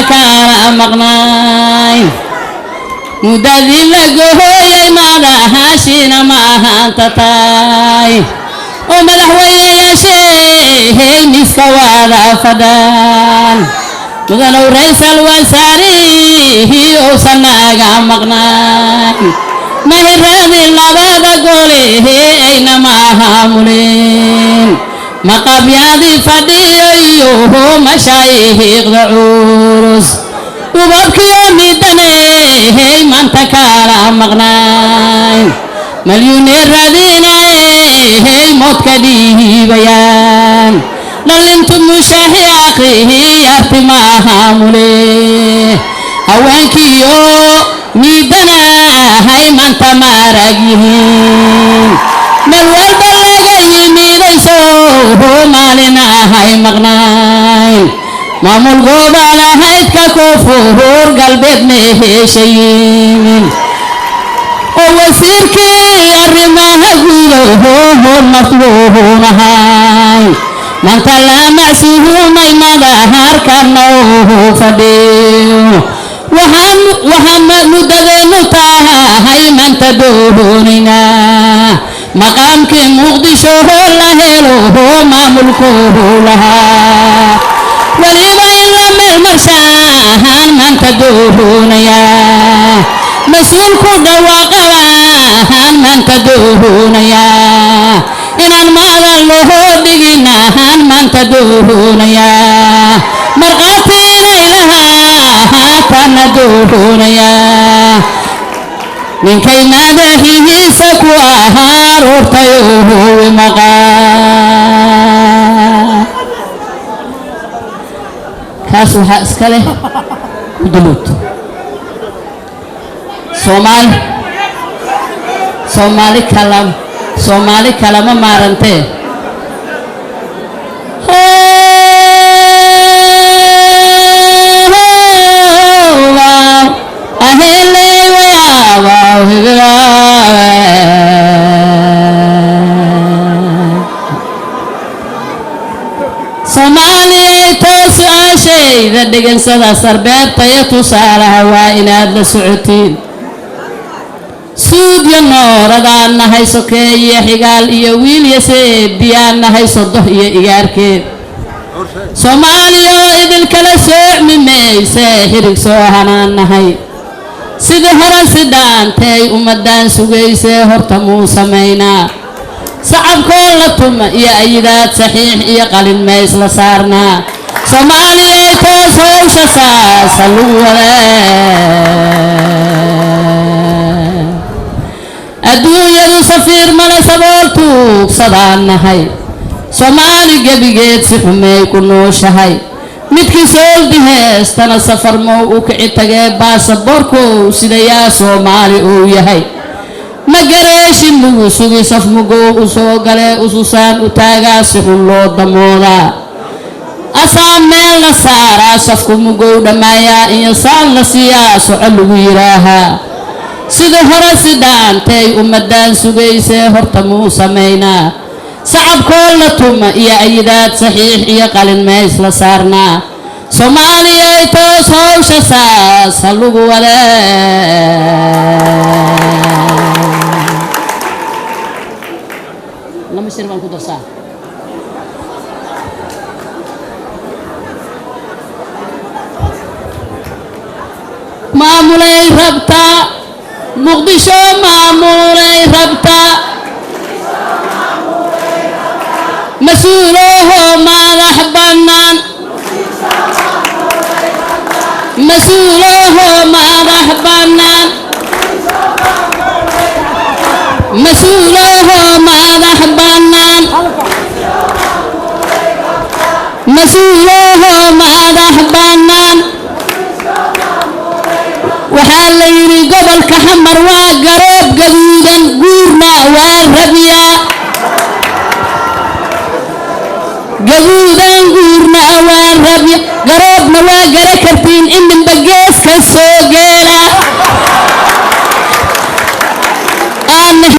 كان مقناي مدذل لقوي ما دهاشين ما هانتتاي ومدحوي يا شيخ مسك ولا فدان مدنو رئيس الوزاري وصناقا مقناي مهران اللباد قولي اينما هامولين مقابيادي فديو مشايخ دعورس وبابكي يومي دني من تكالا مغناي مليونير رديني موت كديه بيان للنتم مشاهي اخي يرتماها مولي هوانكيو ميدنا هاي من تمارجيهين ملوال بلغي يمينيسو مالنا هاي مغناي مامول غوبانا هاي ككفور قلبت مهشيين ووسيركي الرماها قوله المطلوبون هاي من تلا معسيه ميما ظهر كانوه فديو وهم مدغن تاها هاي من تدوننا مقامك مقدشو لهلو ما ملكه لها وليبا إلا المرشاهان من تدونيا مسؤول كل وقواهان من تدونيا إن المال له دقناهان من تدونيا مرقاتي ليلها تندونيا من كي ماذا سكواها رورتيوه ومقا كاسوها اسكاله ودلوت Somali kalama marante Somali toos ashayda dhigansada sarbeebta iyo tusaalaha waa inaad la socotiin suud iyo nooradaan nahay sokeeye xigaal iyo wiil iyo seediyaan nahay sodoh iyo igaarkeed Soomaaliya idil kala soocmi mayse hirig soo hanaan nahay sidii hore sidaantay ummadaan sugaysay horta muu samaynaa sacabkoo la tuma iyo ayidaad saxiix iyo qalin mays la saarnaa Soomaaliya toos howsha saasa lagu wadaa adduunyadu safiir male sabool tuugsadaan nahay Soomaali gebigeed si xumay ku nooshahay midkii sooldi heestana safar mow u kici tagee baasaboorkow sidayaa Soomaali uu yahay magareeshin lagu sugi saf mugow u soo galee ususaan u taagaa si xun loo damoodaa asaa meel la saaraa safku mugow dhammaayaa iyo saan la siiyaa soco lagu yidhaahaa sidii hore sidaantay ummadaan sugaysee horta muu samaynaa sacabkoo la tuma iyo ayidaad saxiix iyo qalin mays la saarnaa Soomaaliya toos howsha saasa lagu wadaa lama shir baan ku darsaa maamulay rabtaa muqdisho maamulay rabtaa مسؤوله ماذا بنان مسؤوله ماذا بنان مسؤوله ماذا بنان مسؤوله ماذا بنان وحال يري قبل كحمر وقرب قدودا قورنا والربيا قدودا قورنا والربيا قربنا وقرا كرتين إن من بقيس كالسوقي